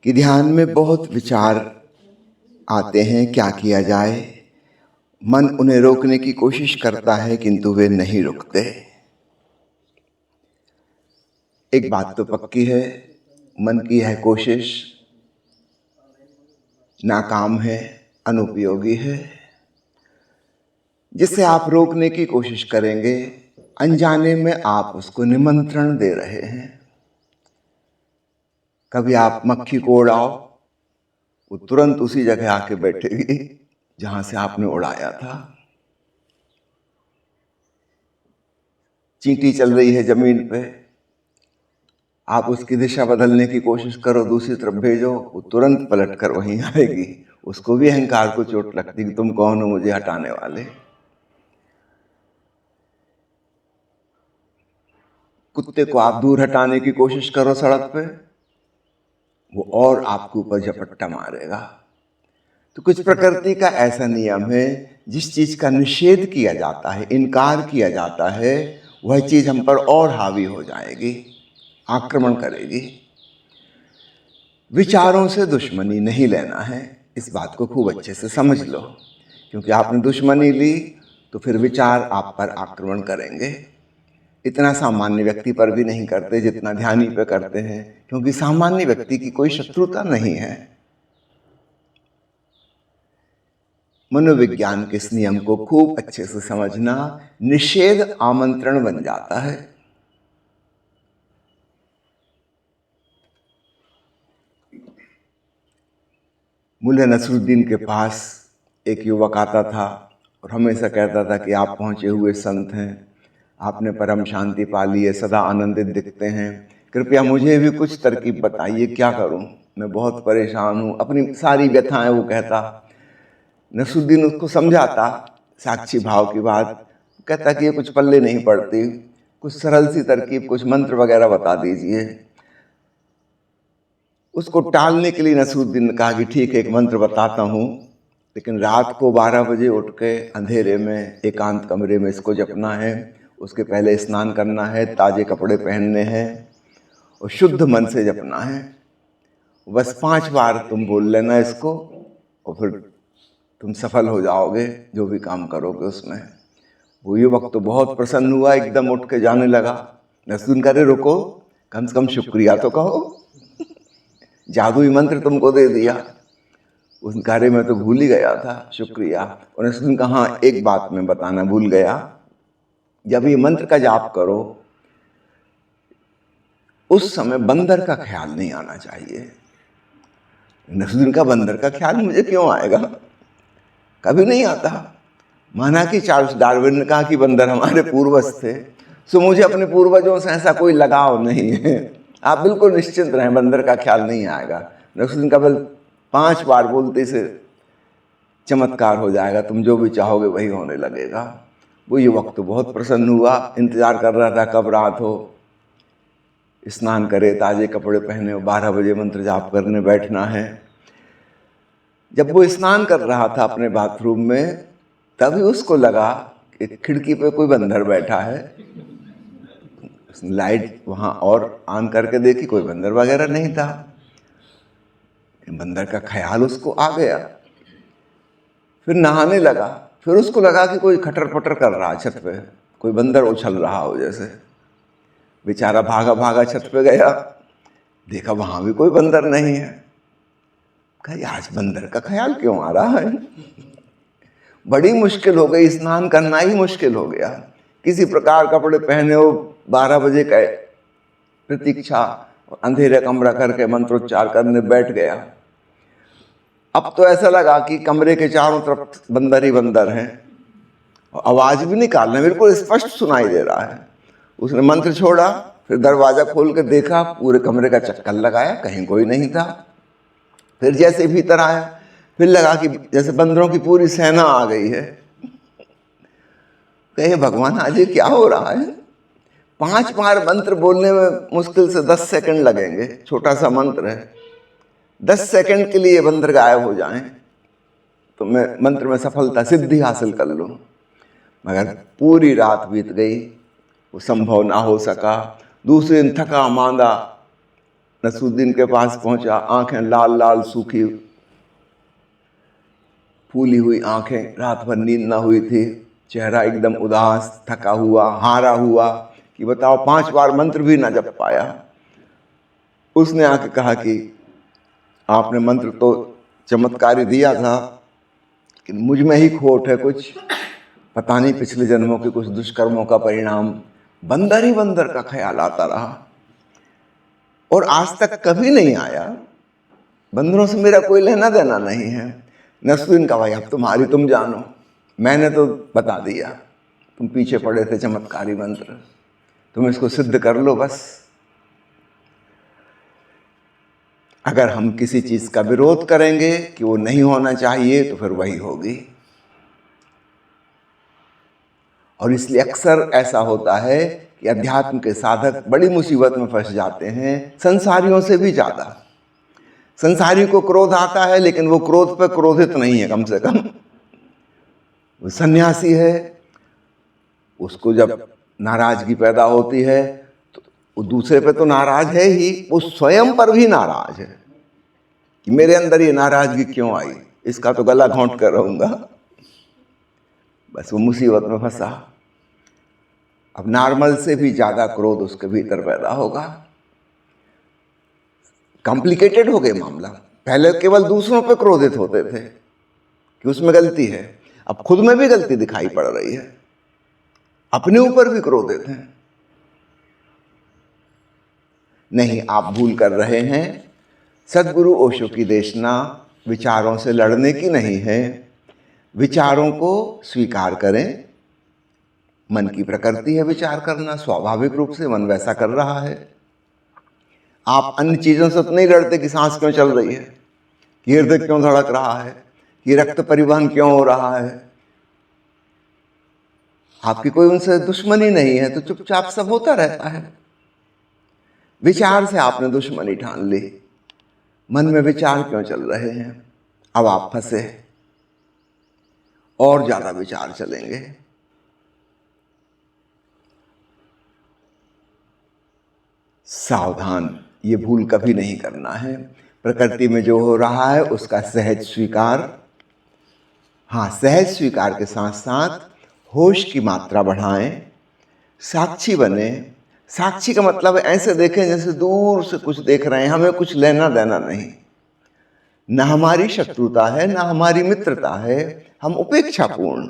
कि ध्यान में बहुत विचार आते हैं, क्या किया जाए। मन उन्हें रोकने की कोशिश करता है किंतु वे नहीं रुकते। एक बात तो पक्की है, मन की यह कोशिश नाकाम है, अनुपयोगी है। जिसे आप रोकने की कोशिश करेंगे, अनजाने में आप उसको निमंत्रण दे रहे हैं। कभी आप मक्खी को उड़ाओ, वो तुरंत उसी जगह आके बैठेगी जहां से आपने उड़ाया था। चींटी चल रही है जमीन पे, आप उसकी दिशा बदलने की कोशिश करो, दूसरी तरफ भेजो, वो तुरंत पलट कर वहीं आएगी। उसको भी अहंकार को चोट लगती कि तुम कौन हो मुझे हटाने वाले। कुत्ते को आप दूर हटाने की कोशिश करो सड़क पे, वो और आपके ऊपर झपट्टा मारेगा। तो कुछ प्रकृति का ऐसा नियम है, जिस चीज का निषेध किया जाता है, इनकार किया जाता है, वह चीज हम पर और हावी हो जाएगी, आक्रमण करेगी। विचारों से दुश्मनी नहीं लेना है, इस बात को खूब अच्छे से समझ लो। क्योंकि आपने दुश्मनी ली तो फिर विचार आप पर आक्रमण करेंगे। इतना सामान्य व्यक्ति पर भी नहीं करते जितना ध्यानी पे करते हैं, क्योंकि सामान्य व्यक्ति की कोई शत्रुता नहीं है। मनोविज्ञान के इस नियम को खूब अच्छे से समझना निषेध आमंत्रण बन जाता है। मुल्ला नसरुद्दीन के पास एक युवक आता था और हमेशा कहता था कि आप पहुंचे हुए संत हैं, आपने परम शांति पा ली है, सदा आनंदित दिखते हैं, कृपया मुझे भी कुछ तरकीब बताइए, क्या करूं, मैं बहुत परेशान हूं। अपनी सारी व्यथाएं वो कहता। नसरुद्दीन उसको समझाता साक्षी भाव की बात, कहता कि ये कुछ पल्ले नहीं पड़ती, कुछ सरल सी तरकीब, कुछ मंत्र वगैरह बता दीजिए। उसको टालने के लिए नसरुद्दीन ने कहा कि ठीक है, एक मंत्र बताता हूँ, लेकिन रात को 12 बजे उठ के अंधेरे में एकांत कमरे में इसको जपना है। उसके पहले स्नान करना है, ताजे कपड़े पहनने हैं और शुद्ध मन से जपना है। बस 5 बार तुम बोल लेना इसको और फिर तुम सफल हो जाओगे जो भी काम करोगे उसमें। वो युवक तो बहुत प्रसन्न हुआ, एकदम उठ के जाने लगा। नसरुद्दीन करे रुको, कम से कम शुक्रिया तो कहो, जादुई मंत्र तुमको दे दिया, उस कार्य में तो भूल ही गया था, शुक्रिया। और नसरुद्दीन कहा हाँ, एक बात मैं बताना भूल गया, जब ये मंत्र का जाप करो उस समय बंदर का ख्याल नहीं आना चाहिए। नसरुद्दीन का बंदर का ख्याल मुझे क्यों आएगा, कभी नहीं आता। माना कि चार्ल्स डार्विन ने कहा कि बंदर हमारे पूर्वज थे, सो मुझे अपने पूर्वजों से ऐसा कोई लगाव नहीं है, आप बिल्कुल निश्चिंत रहें, बंदर का ख्याल नहीं आएगा। नसरुद्दीन का बल 5 बार बोलते से चमत्कार हो जाएगा, तुम जो भी चाहोगे वही होने लगेगा। वो युवक तो बहुत प्रसन्न हुआ, इंतजार कर रहा था कब रात हो, स्नान करे, ताजे कपड़े पहने, 12 बजे मंत्र जाप करने बैठना है। जब वो स्नान कर रहा था अपने बाथरूम में, तभी उसको लगा कि खिड़की पे कोई बंदर बैठा है। उसने लाइट वहां और ऑन करके देखी, कोई बंदर वगैरह नहीं था। बंदर का ख्याल उसको आ गया, फिर नहाने लगा। फिर उसको लगा कि कोई खटर पटर कर रहा छत पे, कोई बंदर उछल रहा हो जैसे। बेचारा भागा भागा छत पे गया, देखा वहां भी कोई बंदर नहीं है। कहा आज बंदर का ख्याल क्यों आ रहा है। बड़ी मुश्किल हो गई, स्नान करना ही मुश्किल हो गया। किसी प्रकार कपड़े पहने हो, 12 बजे का प्रतीक्षा, अंधेरे कमरा करके मंत्रोच्चार करने बैठ गया। अब तो ऐसा लगा कि कमरे के चारों तरफ बंदर ही बंदर हैं, आवाज भी निकालना बिल्कुल स्पष्ट सुनाई दे रहा है। उसने मंत्र छोड़ा, फिर दरवाजा खोल के देखा, पूरे कमरे का चक्कर लगाया, कहीं कोई नहीं था। फिर जैसे भीतर आया, फिर लगा कि जैसे बंदरों की पूरी सेना आ गई है। कहे भगवान आज ये क्या हो रहा है। 5 बार मंत्र बोलने में मुश्किल से 10 सेकंड लगेंगे, छोटा सा मंत्र है। 10 सेकंड के लिए बंदर गायब हो जाएं तो मैं मंत्र में सफलता सिद्धि हासिल कर लूं। मगर पूरी रात बीत गई, वो संभव ना हो सका। दूसरे दिन थका मांदा नसरुद्दीन के पास पहुंचा, आंखें लाल लाल सूखी फूली हुई आंखें, रात भर नींद ना हुई थी, चेहरा एकदम उदास, थका हुआ, हारा हुआ कि बताओ 5 बार मंत्र भी ना जप पाया। उसने आके कहा कि आपने मंत्र तो चमत्कारी दिया था, लेकिन मुझ में ही खोट है कुछ, पता नहीं पिछले जन्मों के कुछ दुष्कर्मों का परिणाम। बंदर ही बंदर का ख्याल आता रहा और आज तक कभी नहीं आया। बंदरों से मेरा कोई लेना देना नहीं है। नसरुद्दीन का भाई अब तुम्हारी तुम जानो, मैंने तो बता दिया, तुम पीछे पड़े थे चमत्कारी मंत्र, तुम इसको सिद्ध कर लो बस। अगर हम किसी चीज का विरोध करेंगे कि वो नहीं होना चाहिए तो फिर वही होगी। और इसलिए अक्सर ऐसा होता है कि अध्यात्म के साधक बड़ी मुसीबत में फंस जाते हैं, संसारियों से भी ज्यादा। संसारी को क्रोध आता है लेकिन वो क्रोध पर क्रोधित नहीं है, कम से कम वो सन्यासी है। उसको जब नाराजगी पैदा होती है तो वो दूसरे पे तो नाराज है ही, वो स्वयं पर भी नाराज है कि मेरे अंदर ये नाराजगी क्यों आई, इसका तो गला घोंट कर रहूंगा। बस वो मुसीबत में फंसा। अब नॉर्मल से भी ज्यादा क्रोध उसके भीतर पैदा होगा। कॉम्प्लिकेटेड हो गया मामला। पहले केवल दूसरों पे क्रोधित होते थे कि उसमें गलती है, अब खुद में भी गलती दिखाई पड़ रही है, अपने ऊपर भी क्रोधित हैं। नहीं, आप भूल कर रहे हैं। सद्गुरु ओशो की देशना विचारों से लड़ने की नहीं है। विचारों को स्वीकार करें। मन की प्रकृति है विचार करना, स्वाभाविक रूप से मन वैसा कर रहा है। आप अन्य चीजों से तो नहीं लड़ते कि सांस क्यों चल रही है, कि हृदय क्यों धड़क रहा है, कि रक्त परिवहन क्यों हो रहा है। आपकी कोई उनसे दुश्मनी नहीं है, तो चुपचाप सब होता रहता है। विचार से आपने दुश्मनी ठान ली, मन में विचार क्यों चल रहे हैं, अब आप फंसे, और ज्यादा विचार चलेंगे। सावधान, ये भूल कभी नहीं करना है। प्रकृति में जो हो रहा है उसका सहज स्वीकार, हाँ सहज स्वीकार के साथ साथ होश की मात्रा बढ़ाएं, साक्षी बने। साक्षी का मतलब ऐसे देखें जैसे दूर से कुछ देख रहे हैं, हमें कुछ लेना देना नहीं, ना हमारी शत्रुता है ना हमारी मित्रता है, हम उपेक्षापूर्ण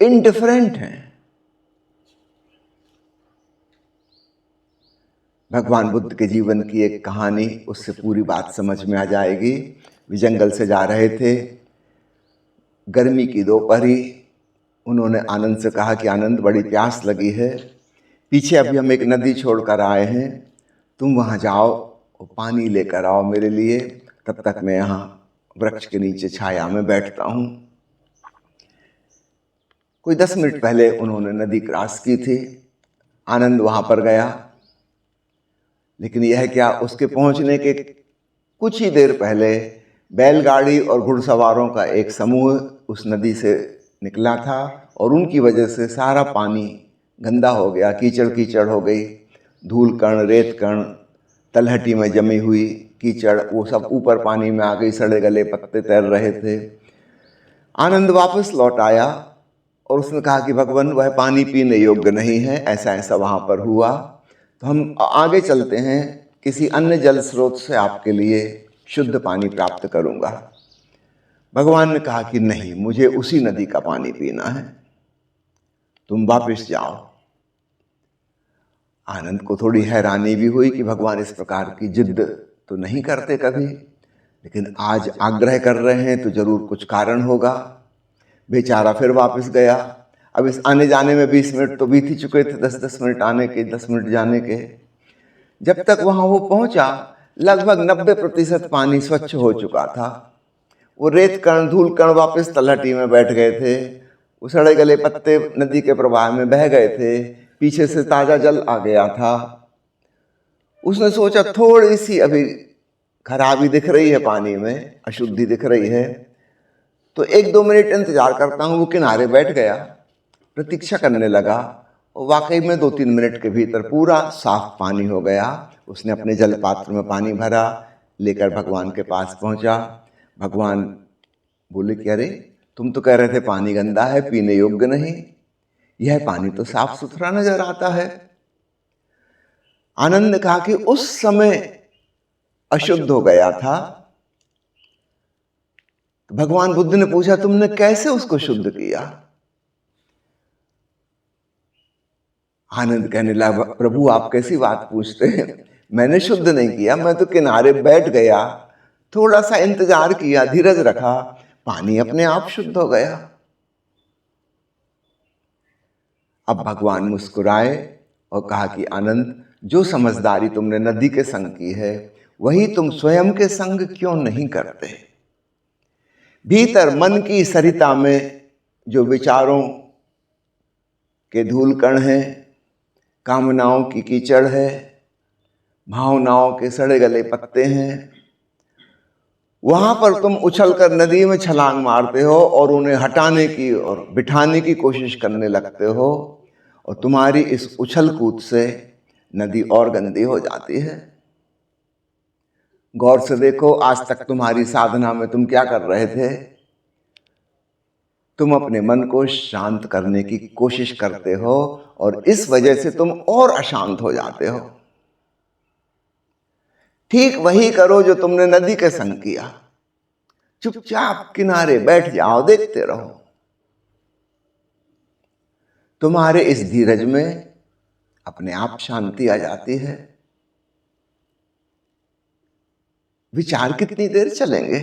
इंडिफरेंट हैं। भगवान बुद्ध के जीवन की एक कहानी, उससे पूरी बात समझ में आ जाएगी। वे जंगल से जा रहे थे, गर्मी की दोपहरी। उन्होंने आनंद से कहा कि आनंद बड़ी प्यास लगी है, पीछे अभी हम एक नदी छोड़कर आए हैं, तुम वहाँ जाओ और पानी लेकर आओ मेरे लिए, तब तक मैं यहाँ वृक्ष के नीचे छाया में बैठता हूँ। कोई 10 मिनट पहले उन्होंने नदी क्रॉस की थी। आनंद वहाँ पर गया, लेकिन यह क्या, उसके पहुंचने के कुछ ही देर पहले बैलगाड़ी और घुड़सवारों का एक समूह उस नदी से निकला था और उनकी वजह से सारा पानी गंदा हो गया, कीचड़ कीचड़ हो गई। धूल कण, रेत कण, तलहटी में जमी हुई कीचड़, वो सब ऊपर पानी में आ गई, सड़े गले पत्ते तैर रहे थे। आनंद वापस लौट आया और उसने कहा कि भगवान वह पानी पीने योग्य नहीं है, ऐसा ऐसा वहाँ पर हुआ, तो हम आगे चलते हैं, किसी अन्य जल स्रोत से आपके लिए शुद्ध पानी प्राप्त करूंगा। भगवान ने कहा कि नहीं, मुझे उसी नदी का पानी पीना है, तुम वापस जाओ। आनंद को थोड़ी हैरानी भी हुई कि भगवान इस प्रकार की जिद तो नहीं करते कभी, लेकिन आज आग्रह कर रहे हैं तो जरूर कुछ कारण होगा। बेचारा फिर वापस गया। अब इस आने जाने में 20 मिनट तो बीत ही चुके थे, 10-10 मिनट आने के, 10 मिनट जाने के। जब तक वहां वो पहुंचा लगभग 90% पानी स्वच्छ हो चुका था। वो रेत कण, धूल कण वापस तलहटी में बैठ गए थे, वो सड़े गले पत्ते नदी के प्रवाह में बह गए थे, पीछे से ताजा जल आ गया था। उसने सोचा थोड़ी सी अभी खराबी दिख रही है पानी में, अशुद्धि दिख रही है, तो 1-2 मिनट इंतजार करता हूं। वो किनारे बैठ गया, प्रतीक्षा करने लगा और वाकई में 2-3 मिनट के भीतर पूरा साफ पानी हो गया। उसने अपने जल पात्र में पानी भरा, लेकर भगवान के पास पहुंचा। भगवान बोले कि अरे तुम तो कह रहे थे पानी गंदा है, पीने योग्य नहीं, यह पानी तो साफ सुथरा नजर आता है। आनंद ने कहा कि उस समय अशुद्ध हो गया था। भगवान बुद्ध ने पूछा तुमने कैसे उसको शुद्ध किया? आनंद कहने लगा प्रभु आप कैसी बात पूछते हैं, मैंने शुद्ध नहीं किया, मैं तो किनारे बैठ गया, थोड़ा सा इंतजार किया, धीरज रखा, पानी अपने आप शुद्ध हो गया। अब भगवान मुस्कुराए और कहा कि आनंद जो समझदारी तुमने नदी के संग की है वही तुम स्वयं के संग क्यों नहीं करते? भीतर मन की सरिता में जो विचारों के धूल कण हैं, कामनाओं की कीचड़ है, भावनाओं के सड़े गले पत्ते हैं, वहां पर तुम उछलकर नदी में छलांग मारते हो और उन्हें हटाने की और बिठाने की कोशिश करने लगते हो, और तुम्हारी इस उछल कूद से नदी और गंदी हो जाती है। गौर से देखो, आज तक तुम्हारी साधना में तुम क्या कर रहे थे? तुम अपने मन को शांत करने की कोशिश करते हो और इस वजह से तुम और अशांत हो जाते हो। ठीक वही करो जो तुमने नदी के संग किया, चुपचाप किनारे बैठ जाओ, देखते रहो। तुम्हारे इस धीरज में अपने आप शांति आ जाती है। विचार कितनी देर चलेंगे,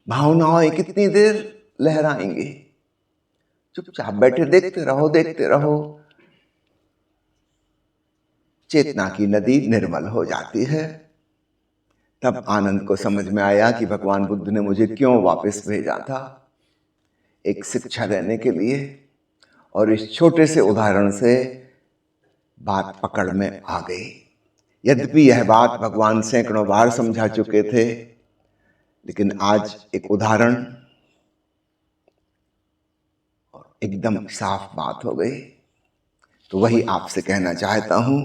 भावनाएं कितनी देर लहराएंगी? चुपचाप बैठे देखते रहो, देखते रहो। चेतना की नदी निर्मल हो जाती है। तब आनंद को समझ में आया कि भगवान बुद्ध ने मुझे क्यों वापस भेजा था, एक शिक्षा देने के लिए। और इस छोटे से उदाहरण से बात पकड़ में आ गई। यद्यपि यह बात भगवान सैकड़ों बार समझा चुके थे, लेकिन आज एक उदाहरण और एकदम साफ बात हो गई। तो वही आपसे कहना चाहता हूं